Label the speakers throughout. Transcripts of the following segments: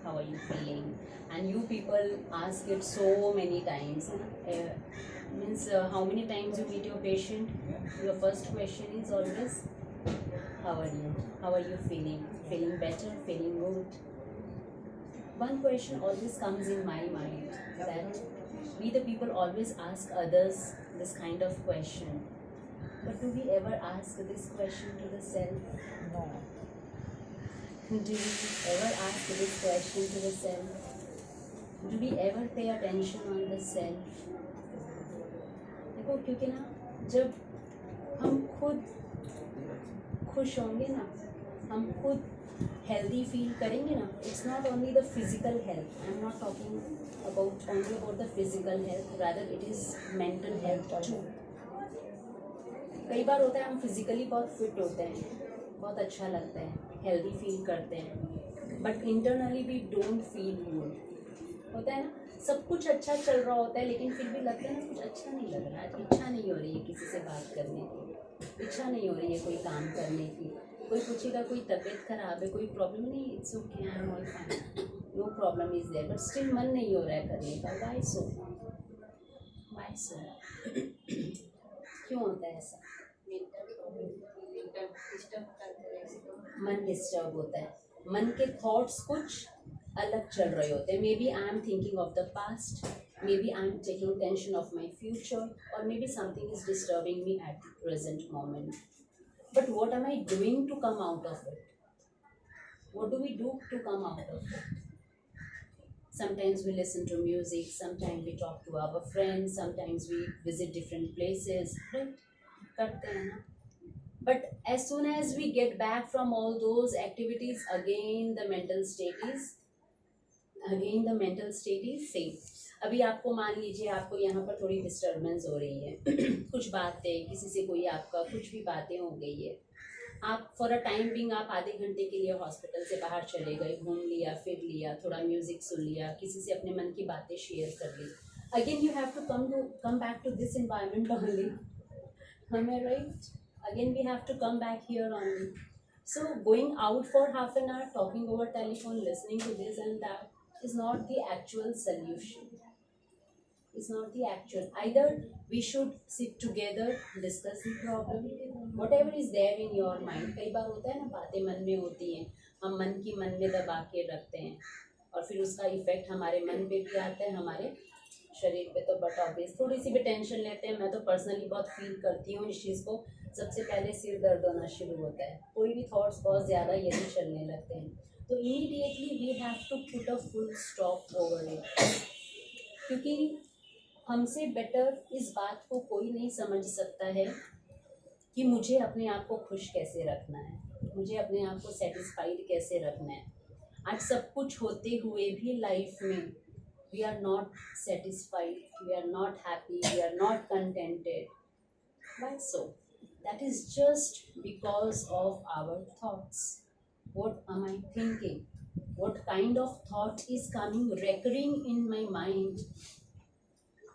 Speaker 1: how are you feeling, and you people ask it so many times. Means how many times you meet your patient, your first question is always, how are you? How are you feeling? Feeling better? Feeling good? One question always comes in my mind, that we the people always ask others this kind of question. But do we ever ask this question to the self?
Speaker 2: No.
Speaker 1: Do we ever ask this question to the self? Do we ever pay attention on the self? देखो, क्योंकि ना जब हम खुद खुश होंगे ना, हम खुद healthy feel करेंगे ना, it's not only the physical health. I'm not talking only about the physical health, rather it is mental health too. कई बार होता है हम फिजिकली बहुत फिट होते हैं, बहुत अच्छा लगता है, हेल्दी फील करते हैं, but internally we don't feel good. होता है ना, सब कुछ अच्छा चल रहा होता है लेकिन फिर भी लगता है ना कुछ अच्छा नहीं लग रहा है, इच्छा नहीं हो रही है किसी से बात करने की, इच्छा नहीं हो रही है कोई काम करने की, कोई पूछेगा कोई तबीयत खराब है, कोई प्रॉब्लम नहीं, it's okay, I am all fine, no problem is there, but still मन नहीं हो रहा है करने का। Why so? Why so? क्यों होता है ऐसा? मन डिस्टर्ब होता है, मन के थॉट्स कुछ अलग चल रहे होते हैं। Maybe I am thinking of the past, maybe I am taking tension of my future, और maybe something is disturbing me at the present moment, but what am I doing to come out of it? What do we do to come out of it? Sometimes we listen to music, sometimes we talk to our friends, sometimes we visit different places, right? करते हैं ना, but as soon as we get back from all those activities, again the mental state is same. अभी आपको मान लीजिए आपको यहाँ पर थोड़ी डिस्टर्बेंस हो रही है कुछ बातें, किसी से कोई आपका कुछ भी बातें हो गई है, आप फॉर अ टाइम बिंग आप आधे घंटे के लिए हॉस्पिटल से बाहर चले गए, घूम लिया, फिर लिया, थोड़ा म्यूजिक सुन लिया, किसी से अपने मन की बातें शेयर कर ली, again you have to come back to this environment only. Am I right? Again we have to come back here only. So going out for half an hour, talking over telephone, listening to this and that is not the actual solution. It's not the actual. Either we should sit together, discuss the problem, whatever is there in your mind. कई बार होता है ना, बातें मन में होती हैं, हम मन की मन में दबा के रखते हैं, और फिर उसका इफेक्ट हमारे मन पे भी आता है, हमारे शरीर पे तो बट ऑब्वियस थोड़ी सी भी टेंशन लेते हैं। मैं तो पर्सनली बहुत फील करती हूँ इस चीज़ को, सबसे पहले सिर दर्द होना शुरू होता है, कोई भी थॉट्स बहुत ज़्यादा यदि चलने लगते हैं तो immediately we have to put a full stop over it, क्योंकि हमसे बेटर इस बात को कोई नहीं समझ सकता है कि मुझे अपने आप को खुश कैसे रखना है, मुझे अपने आप को सेटिस्फाइड कैसे रखना है। आज सब कुछ होते हुए भी लाइफ में we are not satisfied, we are not happy, we are not contented. Why so? That is just because of our thoughts. What am I thinking? What kind of thought is coming recurring in my mind?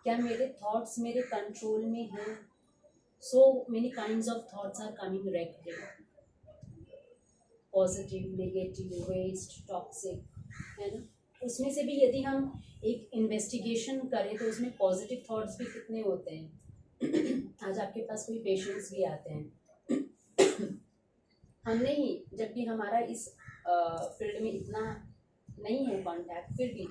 Speaker 1: क्या मेरे thoughts मेरे control में हैं? So many kinds of thoughts are coming recurring. Positive, negative, waste, toxic, है ना? उसमें से भी यदि हम एक इन्वेस्टिगेशन करें तो उसमें पॉजिटिव थॉट्स भी कितने होते हैं। आज आपके पास कोई पेशेंट्स भी आते हैं, हमने ही जब भी हमारा इस फील्ड में इतना नहीं है कांटेक्ट, फिर भी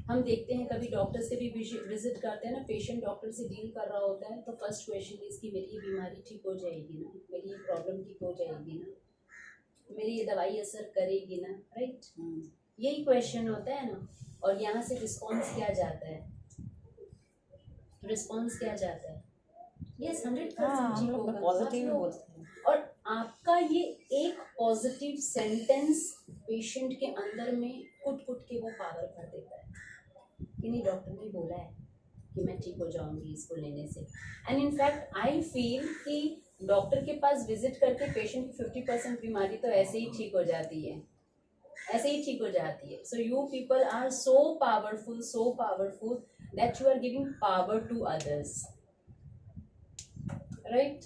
Speaker 1: हम देखते हैं कभी डॉक्टर से भी विजिट करते हैं ना, पेशेंट डॉक्टर से डील कर रहा होता है तो फर्स्ट क्वेश्चन इज कि मेरी ये बीमारी ठीक हो जाएगी ना, मेरी ये प्रॉब्लम ठीक हो जाएगी ना, मेरी ये दवाई असर करेगी ना, राइट? यही क्वेश्चन होता है ना। और यहाँ से रिस्पॉन्स क्या जाता है? रिस्पॉन्स क्या जाता है? यस, 100% ठीक होगा,
Speaker 2: पॉजिटिव बोलते हैं।
Speaker 1: और आपका ये एक पॉजिटिव सेंटेंस पेशेंट के अंदर में कुट कुट के वो पावर कर देता है कि नहीं, डॉक्टर ने बोला है कि मैं ठीक हो जाऊंगी इसको लेने से। एंड इनफैक्ट आई फील कि डॉक्टर के पास विजिट करके पेशेंट की 50% बीमारी तो ऐसे ही ठीक हो जाती है, ऐसे ही ठीक हो जाती है। So you people are so powerful that you are giving power to others, right?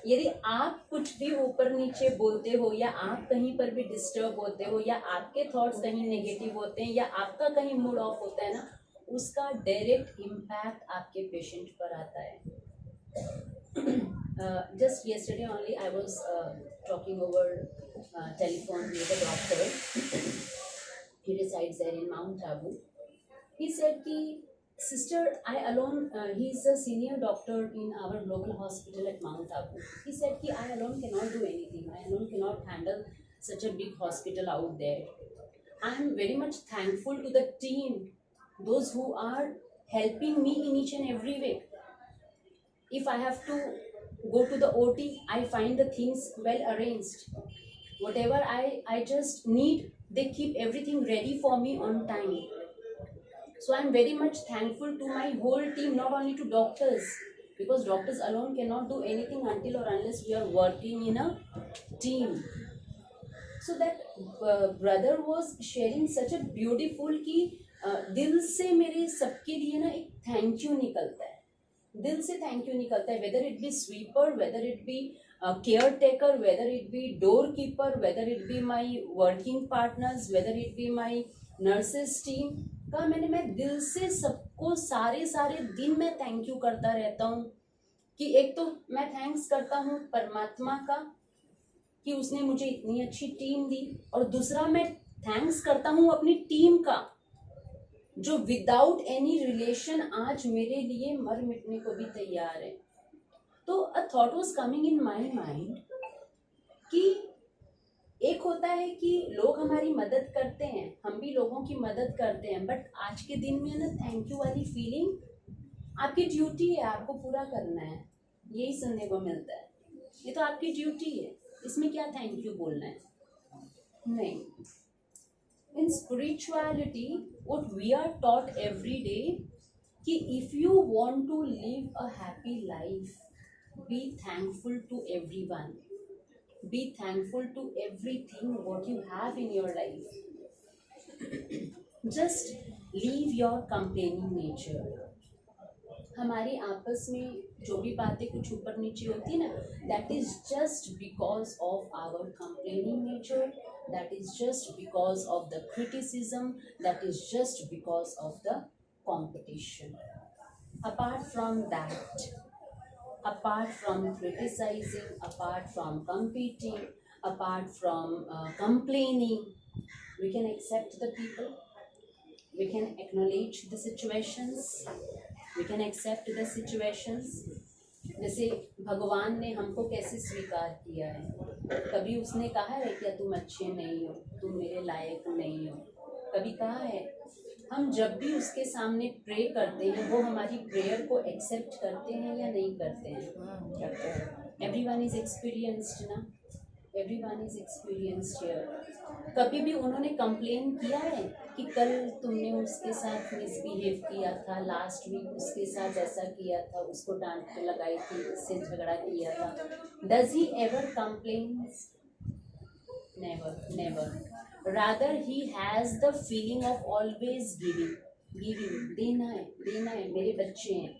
Speaker 1: यदि आप कुछ भी ऊपर नीचे बोलते हो या आप कहीं पर भी डिस्टर्ब होते हो या आपके थॉट्स कहीं नेगेटिव होते हैं या आपका कहीं मूड ऑफ होता है ना, उसका डायरेक्ट इम्पैक्ट आपके पेशेंट पर आता है. Just yesterday only I was talking over telephone with a doctor. He resides there in Mount Abu. He said ki, sister, I alone, he is a senior doctor in our local hospital at Mount Abu. He said ki, I alone cannot do anything. I alone cannot handle such a big hospital out there. I am very much thankful to the team, those who are helping me in each and every way. If I have to go to the OT, I find the things well arranged. Whatever I just need, they keep everything ready for me on time. So I'm very much thankful to my whole team, not only to doctors, because doctors alone cannot do anything until or unless we are working in a team. So that brother was sharing such a beautiful कि दिल से मेरे सबके लिए ना एक thank you निकलता है, दिल से थैंक यू निकलता है. Whether it be sweeper, whether it be care taker, whether it be door keeper, whether it be my working partners, whether it be my nurses team का मैं दिल से सबको सारे दिन मैं थैंक यू करता रहता हूँ. कि एक तो मैं थैंक्स करता हूँ परमात्मा का कि उसने मुझे इतनी अच्छी टीम दी, और दूसरा मैं थैंक्स करता हूँ अपनी टीम का जो विदाउट एनी रिलेशन आज मेरे लिए मर मिटने को भी तैयार है. तो a thought was coming in my mind कि एक होता है कि लोग हमारी मदद करते हैं, हम भी लोगों की मदद करते हैं, बट आज के दिन में ना थैंक यू वाली फीलिंग आपकी ड्यूटी है, आपको पूरा करना है, यही सुनने को मिलता है. ये तो आपकी ड्यूटी है, इसमें क्या थैंक यू बोलना है. नहीं. In spirituality, what we are taught every day कि if you want to live a happy life, be thankful to everyone, be thankful to everything what you have in your life. Just leave your complaining nature. हमारी आपस में जो भी बातें कुछ ऊपर नीचे होती है ना, that is just because of our complaining nature, that is just because of the criticism, that is just because of the competition. Apart from that, apart from criticizing, apart from competing, apart from complaining, we can accept the people, we can acknowledge the situations, we can accept the situations. जैसे भगवान ने हमको कैसे स्वीकार किया है, कभी उसने कहा है क्या तुम अच्छे नहीं हो, तुम मेरे लायक नहीं हो, कभी कहा है? हम जब भी उसके सामने प्रे करते हैं वो हमारी प्रेयर को एक्सेप्ट करते हैं या नहीं करते हैं? एवरीवन इज एक्सपीरियंस्ड ना, एवरीवन इज एक्सपीरियंस्ड हियर. कभी भी उन्होंने कंप्लेन किया है कि कल तुमने उसके साथ मिसबिहेव किया था, लास्ट वीक उसके साथ ऐसा किया था, उसको डांट लगाई थी, उससे झगड़ा किया था? Does he ever complains? Never, never. Rather, he has the feeling of always giving. देना है, मेरे बच्चे हैं,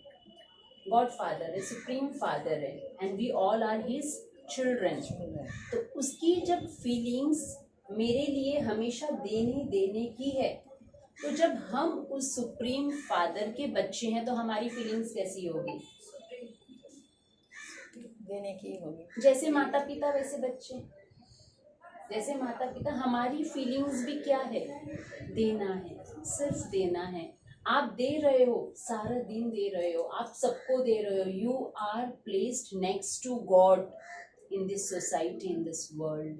Speaker 1: गॉड फादर है, सुप्रीम फादर है, and we all are his children. तो उसकी जब फीलिंग्स मेरे लिए हमेशा देने की है, तो जब हम उस सुप्रीम फादर के बच्चे हैं तो हमारी फीलिंग्स कैसी होगी?
Speaker 2: देने की होगी.
Speaker 1: जैसे माता पिता वैसे बच्चे, जैसे माता पिता, हमारी फीलिंग्स भी क्या है? देना है, सिर्फ देना है. आप दे रहे हो, सारा दिन दे रहे हो, आप सबको दे रहे हो. You are placed next to God in this society, in this world.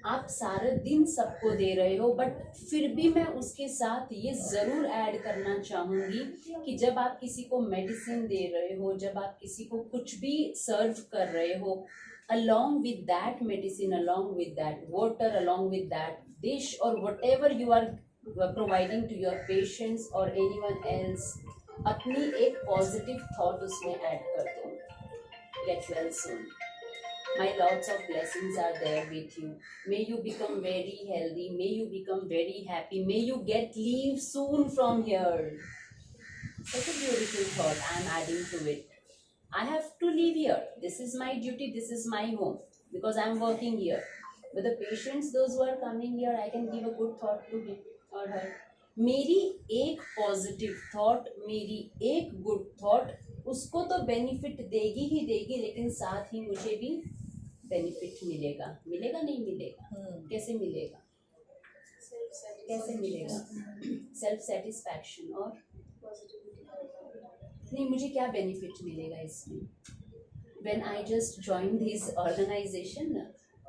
Speaker 1: आप सारा दिन सबको दे रहे हो, बट फिर भी मैं उसके साथ ये ज़रूर ऐड करना चाहूँगी कि जब आप किसी को मेडिसिन दे रहे हो, जब आप किसी को कुछ भी सर्व कर रहे हो, along with that medicine, along with that water, along with that dish or whatever you are providing to your patients or anyone else, अपनी एक positive thought उसमें add कर दो. Get well soon. My lots of blessings are there with you. May you become very healthy. May you become very happy. May you get leave soon from here. Such a beautiful thought I am adding to it. I have to live here. This is my duty. This is my home because I am working here. But the patients, those who are coming here, I can give a good thought to him or her. मेरी एक positive thought, मेरी एक good thought उसको तो benefit देगी ही देगी, लेकिन साथ ही मुझे भी बेनिफिट मिलेगा। मिलेगा नहीं मिलेगा? कैसे मिलेगा? कैसे मिलेगा? Self satisfaction. और नहीं, मुझे क्या बेनिफिट मिलेगा इसमें? When I just joined this organization,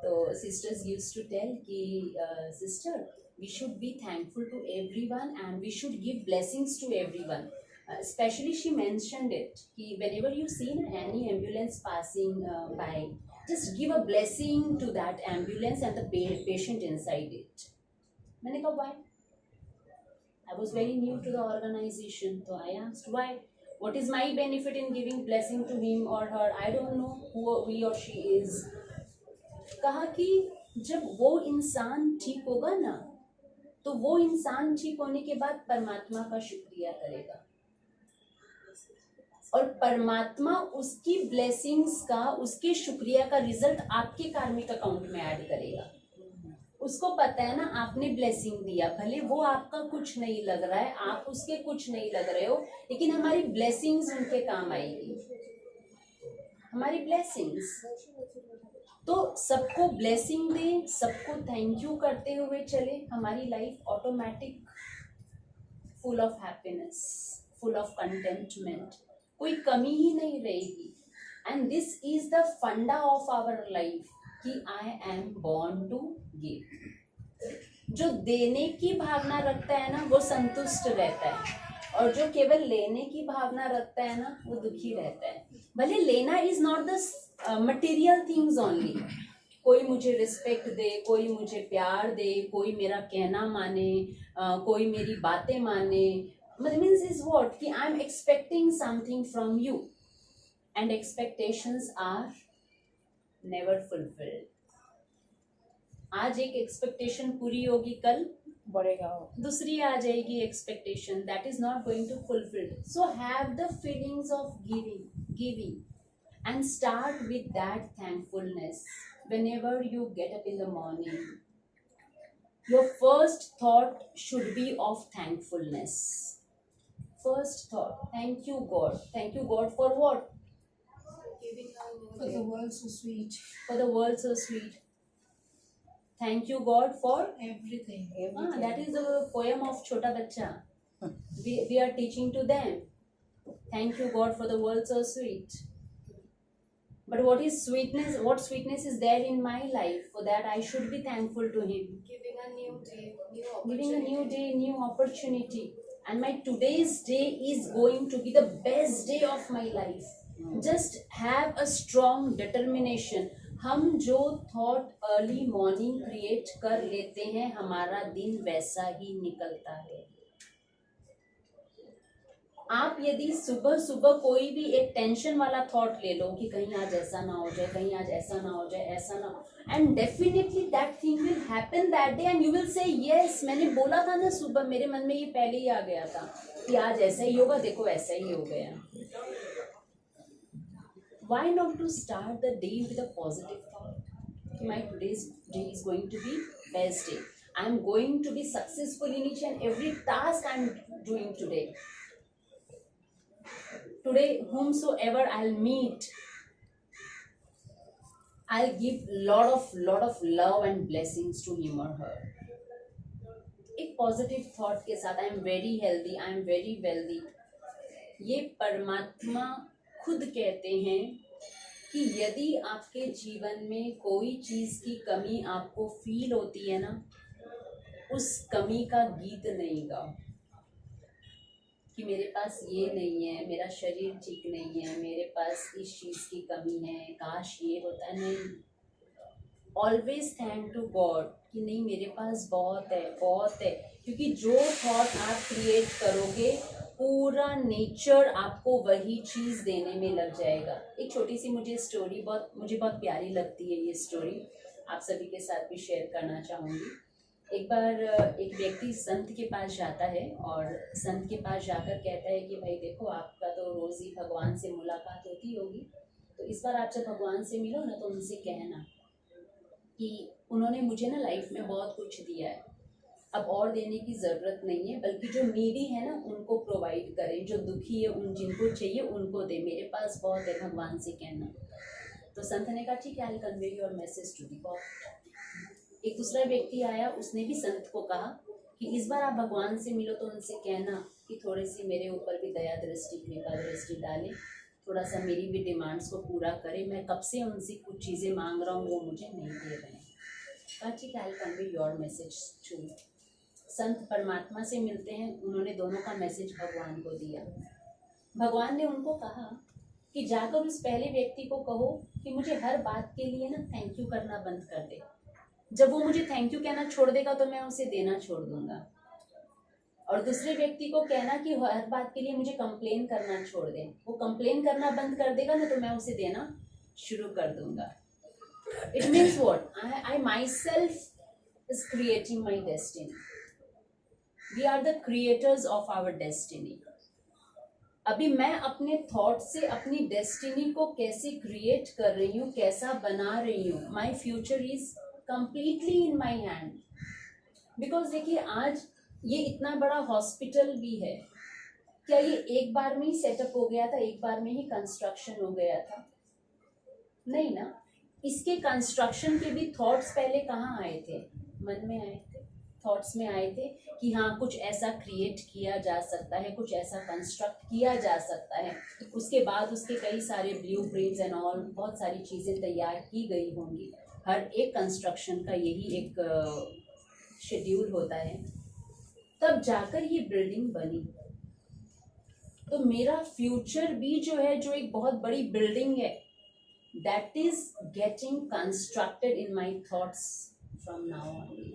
Speaker 1: तो sisters used to tell कि sister, we should be thankful to everyone and we should give blessings to everyone. Especially she mentioned it कि whenever you see any ambulance passing by, just give a blessing to that ambulance and the patient inside it. मैंने कहा why? I was very new to the organization, so I asked why. What is my benefit in giving blessing to him or her? I don't know who he or she is. कहा कि जब वो इंसान ठीक होगा ना, तो वो इंसान ठीक होने के बाद परमात्मा का शुक्रिया करेगा और परमात्मा उसकी ब्लेसिंग्स का, उसके शुक्रिया का रिजल्ट आपके कार्मिक अकाउंट में ऐड करेगा। उसको पता है ना, आपने ब्लेसिंग दिया, भले वो आपका कुछ नहीं लग रहा है, आप उसके कुछ नहीं लग रहे हो, लेकिन हमारी ब्लेसिंग्स उनके काम आएगी। हमारी ब्लेसिंग्स तो सबको ब्लेसिंग दें, सबको थैंक यू करते हुए चले, हमारी life automatic full of happiness, full of contentment, कोई कमी ही नहीं रहेगी। And this is the funda of our life कि I am born to give. जो देने की भावना रखता है ना, वो संतुष्ट रहता है, और जो केवल लेने की भावना रखता है ना, वो दुखी रहता है। भले लेना is not the material things only, कोई मुझे रिस्पेक्ट दे, कोई मुझे प्यार दे, कोई मेरा कहना माने, कोई मेरी बातें माने, मीन्स इज व्हाट कि I am expecting something from you and expectations are never fulfilled. आज एक एक्सपेक्टेशन पूरी होगी, कल
Speaker 2: बढ़ेगा,
Speaker 1: दूसरी आ जाएगी expectation, that is not going to fulfil. So have the feelings of giving and start with that thankfulness. whenever you get up in the morning, your first thought should be of thankfulness. First thought, thank you God. Thank you God for what?
Speaker 2: for the world so sweet,
Speaker 1: For the world so sweet. Thank you God for
Speaker 2: everything.
Speaker 1: that is the poem of Chota Bachcha. We are teaching to them. Thank you God for the world so sweet. But what is sweetness? What sweetness is there in my life? For that I should be thankful to Him.
Speaker 3: Giving a new day,
Speaker 1: Giving a new day, new opportunity. And my today's day is going to be the best day of my life. Just have a strong determination. हम जो thought early morning create कर लेते हैं, हमारा दिन वैसा ही निकलता है। आप यदि सुबह सुबह कोई भी एक टेंशन वाला थॉट ले लो कि कहीं आज ऐसा ना हो जाए, कहीं आज ऐसा ना हो जाए, ऐसा ना, and definitely that thing will happen that day and you will say yes, मैंने बोला था ना सुबह, मेरे मन में ये पहले ही आ गया था कि आज ऐसा ही होगा, देखो ऐसा ही हो गया। Why not to start the day with a positive thought? My today's day is going to be best day. I am going to be successful in each and every task I am doing today. Today, whomsoever I'll meet, I'll give lot of love and blessings to him or her. एक positive thought के साथ, I am very healthy, I am very wealthy. ये परमात्मा खुद कहते हैं कि यदि आपके जीवन में कोई चीज़ की कमी आपको फील होती है ना, उस कमी का गीत नहीं गाओ कि मेरे पास ये नहीं है, मेरा शरीर ठीक नहीं है, मेरे पास इस चीज़ की कमी है, काश ये होता है। नहीं, ऑलवेज थैंक टू गॉड कि नहीं, मेरे पास बहुत है, बहुत है, क्योंकि जो थॉट आप क्रिएट करोगे, पूरा नेचर आपको वही चीज़ देने में लग जाएगा। एक छोटी सी मुझे स्टोरी मुझे बहुत प्यारी लगती है, ये स्टोरी आप सभी के साथ भी शेयर करना चाहूँगी। एक बार एक व्यक्ति संत के पास जाता है और संत के पास जाकर कहता है कि भाई देखो, आपका तो रोज ही भगवान से मुलाकात होती होगी, तो इस बार आप जब भगवान से मिलो ना तो उनसे कहना कि उन्होंने मुझे ना लाइफ में बहुत कुछ दिया है, अब और देने की ज़रूरत नहीं है, बल्कि जो नीडी है ना उनको प्रोवाइड करें, जो दुखी है उन जिनको चाहिए उनको दे, मेरे पास बहुत है, भगवान से कहना। तो संत ने कहा ठीक है, I convey your message to the God. एक दूसरा व्यक्ति आया, उसने भी संत को कहा कि इस बार आप भगवान से मिलो तो उनसे कहना कि थोड़ी सी मेरे ऊपर भी दया दृष्टि कृपा दृष्टि डालें, थोड़ा सा मेरी भी डिमांड्स को पूरा करें, मैं कब से उनसे कुछ चीज़ें मांग रहा हूँ वो मुझे नहीं दे रहे हैं। कहा ठीक है, I convey your message to. संत परमात्मा से मिलते हैं, उन्होंने दोनों का मैसेज भगवान को दिया। भगवान ने उनको कहा कि जाकर उस पहले व्यक्ति को कहो कि मुझे हर बात के लिए ना थैंक यू करना बंद कर दे। जब वो मुझे थैंक यू कहना छोड़ देगा तो मैं उसे देना छोड़ दूंगा। और दूसरे व्यक्ति को कहना कि हर बात के लिए मुझे कंप्लेन करना छोड़ दे। वो कंप्लेन करना बंद कर देगा ना तो मैं उसे देना शुरू कर दूंगा। It means what? I myself is creating my destiny. We are the creators of our destiny. अभी मैं अपने थॉट से अपनी डेस्टिनी को कैसे क्रिएट कर रही हूँ, कैसा बना रही हूँ, my future is completely in my hand. Because देखिए, आज ये इतना बड़ा हॉस्पिटल भी है, क्या ये एक बार में ही सेटअप हो गया था, एक बार में ही कंस्ट्रक्शन हो गया था? नहीं ना। इसके कंस्ट्रक्शन के भी थॉट्स पहले कहाँ आए थे? मन में आए थे, थॉट्स में आए थे कि हाँ कुछ ऐसा क्रिएट किया जा सकता है, कुछ ऐसा कंस्ट्रक्ट किया जा सकता है। उसके बाद उसके कई सारे ब्लूप्रिंट्स एंड ऑल, बहुत सारी चीज़ें तैयार की गई होंगी। हर एक कंस्ट्रक्शन का यही एक शेड्यूल होता है, तब जाकर ये बिल्डिंग बनी। तो मेरा फ्यूचर भी जो है, जो एक बहुत बड़ी बिल्डिंग है, that is getting constructed in my thoughts from now on.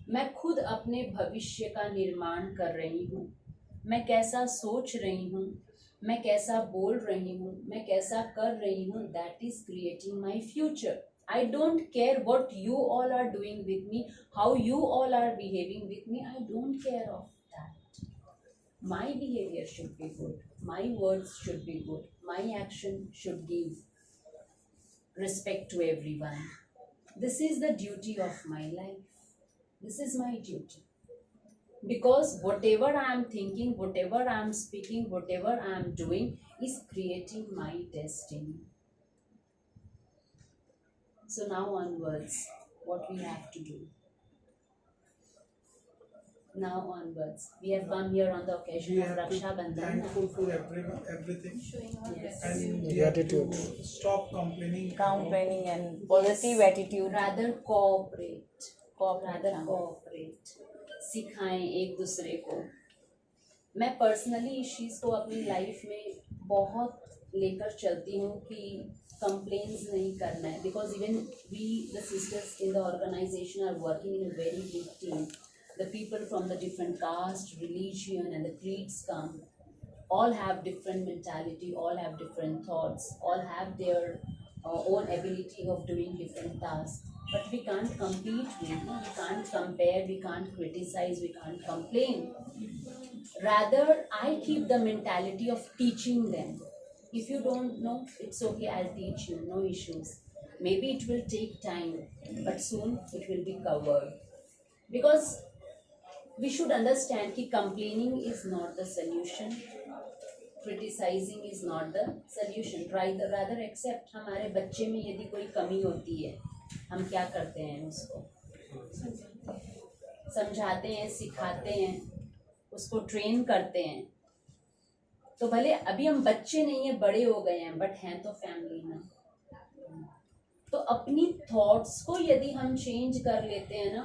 Speaker 1: मैं खुद अपने भविष्य का निर्माण कर रही हूँ। मैं कैसा सोच रही हूँ, मैं कैसा बोल रही हूँ, मैं कैसा कर रही हूँ, that is creating my future. I don't care what you all are doing with me, how you all are behaving with me. I don't care of that. My behavior should be good. My words should be good. My action should give respect to everyone. This is the duty of my life. This is my duty. Because whatever I am thinking, whatever I am speaking, whatever I am doing is creating my destiny. So now onwards, what we have to do? Now onwards, we have come here on the occasion of Raksha Bandhan.
Speaker 3: Thankful for everything,
Speaker 2: Showing our
Speaker 1: Yes.
Speaker 3: and we
Speaker 4: Gratitude.
Speaker 3: have to stop complaining.
Speaker 4: Complaining and positive
Speaker 1: Yes.
Speaker 4: attitude.
Speaker 1: Rather cooperate. Rather cooperate. सिखाएं एक दूसरे को। मैं personally इस चीज़ को अपनी life में बहुत लेकर चलती हूँ कि कंप्लेन्स नहीं करना है। Because even we the sisters in the organization are working in a very big team. The people from the different caste, religion and the creeds come, all have different mentality, all have different thoughts, all have their own ability of doing different tasks. But we can't compete with, we can't compare, we can't criticize, we can't complain. Rather, I keep the mentality of teaching them. If you don't know, it's okay, I'll teach you, no issues. Maybe it will take time, but soon it will be covered. Because we should understand that complaining is not the solution. Criticizing is not the solution. Rather accept. हमारे बच्चे में यदि कोई कमी होती है, हम क्या करते हैं? उसको समझाते हैं, सिखाते हैं, उसको ट्रेन करते हैं। तो भले अभी हम बच्चे नहीं हैं, बड़े हो गए हैं, बट हैं तो फैमिली में। तो अपनी थॉट्स को यदि हम चेंज कर लेते हैं ना,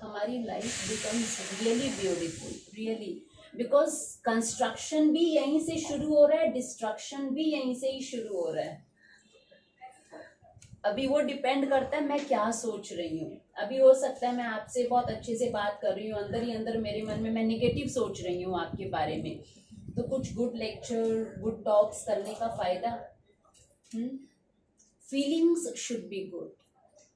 Speaker 1: हमारी life becomes really beautiful, really. Because construction भी यहीं से शुरू हो रहा है, डिस्ट्रक्शन भी यहीं से ही शुरू हो रहा है। अभी वो डिपेंड करता है मैं क्या सोच रही हूँ। अभी हो सकता है मैं आपसे बहुत अच्छे से बात कर रही हूँ, अंदर ही अंदर मेरे मन में मैं नेगेटिव सोच रही हूँ आपके बारे में। तो कुछ गुड लेक्चर, गुड टॉक्स करने का फायदा। Feelings should be good.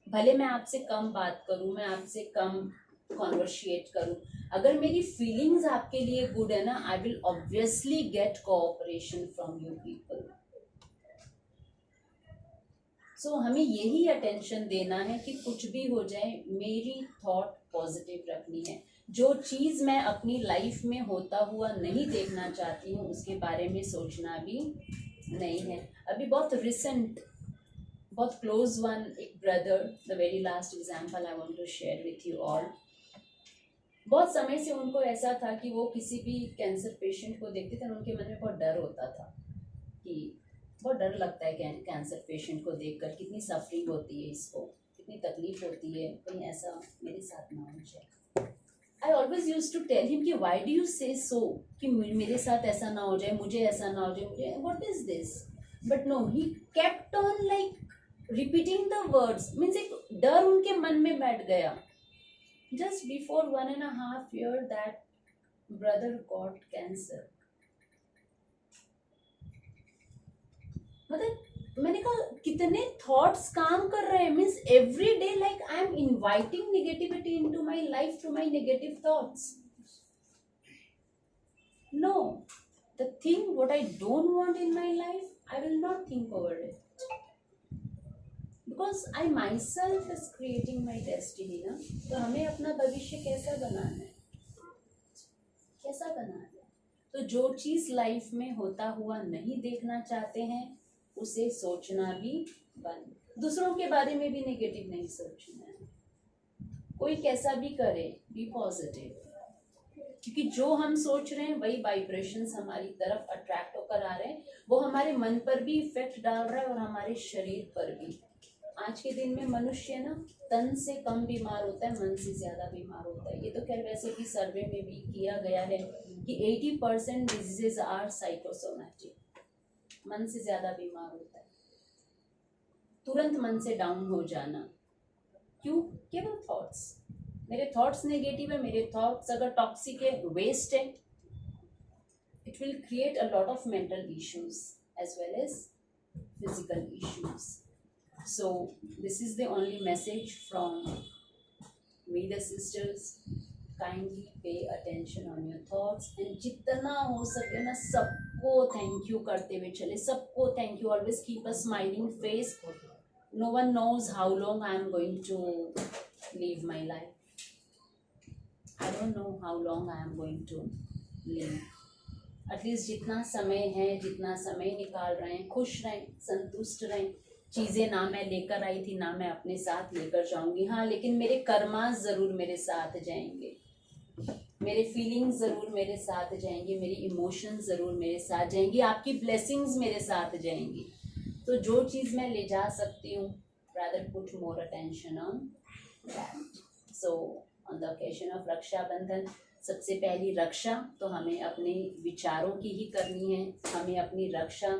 Speaker 1: भले मैं आपसे कम बात करूँ, मैं आपसे कम कॉन्वर्शिएट करूँ, अगर मेरी फीलिंग्स आपके लिए गुड है ना, I will obviously get cooperation from you people. So हमें यही अटेंशन देना है कि कुछ भी हो जाए मेरी थॉट पॉजिटिव रखनी है. जो चीज़ मैं अपनी लाइफ में होता हुआ नहीं देखना चाहती हूँ उसके बारे में सोचना भी नहीं है. अभी बहुत रिसेंट, बहुत क्लोज वन, एक brother, the very last example I want to share with you all. बहुत समय से उनको ऐसा था कि वो किसी भी कैंसर पेशेंट को देखते थे, उनके मन में बहुत डर होता था कि बहुत डर लगता है कैंसर पेशेंट को देखकर, कितनी सफरिंग होती है, इसको कितनी तकलीफ होती है, कहीं ऐसा मेरे साथ ना हो जाए. I always use to tell him कि why do you say so, कि मेरे साथ ऐसा ना हो जाए, मुझे ऐसा ना हो जाए, मुझे what is this. But no, he kept on like repeating the words. Means एक डर उनके मन में बैठ गया. Just before 1.5 year that brother got cancer. मतलब मैंने कहा कितने थॉट्स काम कर रहे हैं. Means every day like I am inviting negativity into my life through my negative thoughts. No, the thing what I don't want in my life I will not think over it, because I myself is creating my destiny ना. तो हमें अपना भविष्य कैसा बनाना है, कैसा बनाना है. तो जो चीज़ लाइफ में होता हुआ नहीं देखना चाहते हैं उसे सोचना भी बंद. दूसरों के बारे में भी नेगेटिव नहीं सोचना है. कोई कैसा भी करे, बी पॉजिटिव, क्योंकि जो हम सोच रहे हैं वही वाइब्रेशंस हमारी तरफ अट्रैक्ट होकर आ रहे हैं. वो हमारे मन पर भी इफेक्ट डाल रहा है और हमारे शरीर पर भी. आज के दिन में मनुष्य ना तन से कम बीमार होता है, मन से ज़्यादा बीमार होता है. ये तो खैर वैसे भी सर्वे में भी किया गया है कि 80% डिजीजेज आर साइकोसोमैटिक. मन से ज़्यादा बीमार होता है. तुरंत मन से डाउन हो जाना, क्यों? केवल थॉट्स. मेरे थॉट्स नेगेटिव है, मेरे थॉट्स अगर टॉक्सिक है, वेस्ट है, it will create a lot of mental issues as well as physical issues. So this is the only message from we the sisters. Kindly pay attention on your thoughts and जितना हो सके ना सबको thank you करते हुए चले. सबको thank you. Always keep a smiling face. No one knows how long I am going to live my life. I don't know how long I am going to live. At least जितना समय है, जितना समय निकाल रहे हैं, खुश रहें, संतुष्ट रहें. चीज़ें ना मैं लेकर आई थी, ना मैं अपने साथ लेकर जाऊंगी. हाँ, लेकिन मेरे कर्मा ज़रूर मेरे साथ जाएंगे, मेरे फीलिंग्स ज़रूर मेरे साथ जाएंगे, मेरी इमोशंस ज़रूर मेरे साथ जाएंगी, आपकी ब्लेसिंग्स मेरे साथ जाएंगी. तो जो चीज़ मैं ले जा सकती हूँ, rather put more attention on that. So on the occasion of Rakshabandhan, सबसे पहली रक्षा तो हमें अपने विचारों की ही करनी है. हमें अपनी रक्षा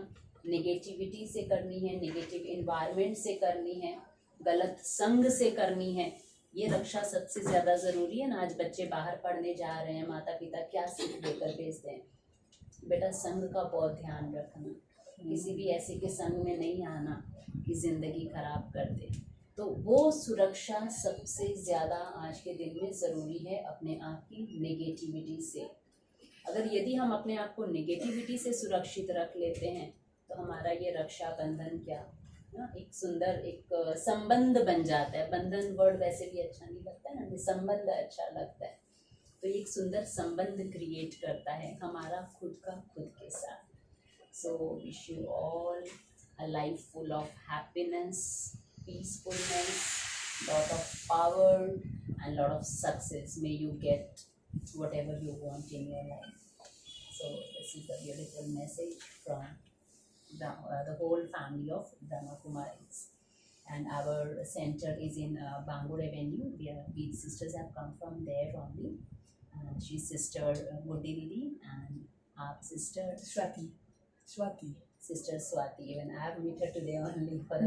Speaker 1: नेगेटिविटी से करनी है, नेगेटिव इन्वायरमेंट से करनी है, गलत संग से करनी है. ये रक्षा सबसे ज़्यादा ज़रूरी है ना. आज बच्चे बाहर पढ़ने जा रहे हैं, माता पिता क्या सीख देकर भेजते हैं? बेटा संग का बहुत ध्यान रखना, किसी भी ऐसे के संग में नहीं आना कि ज़िंदगी खराब कर दे. तो वो सुरक्षा सबसे ज़्यादा आज के दिन में ज़रूरी है, अपने आप की नेगेटिविटी से. अगर यदि हम अपने आप को नेगेटिविटी से सुरक्षित रख लेते हैं तो हमारा ये रक्षाबंधन क्या ना, एक सुंदर एक संबंध बन जाता है. बंधन वर्ड वैसे भी अच्छा नहीं लगता है ना, संबंध अच्छा लगता है. तो एक सुंदर संबंध क्रिएट करता है हमारा खुद का खुद के साथ. So wish you all a life full of happiness, peacefulness, lot of power and lot of success. May you get whatever you want in your life. So this is a beautiful message from the whole family of Brahma Kumaris. And our center is in Bangur Avenue. We sisters have come from there only. She's sister Gudi Didi and sister
Speaker 2: Swati.
Speaker 1: Sister Swati. Even I have met her today only for the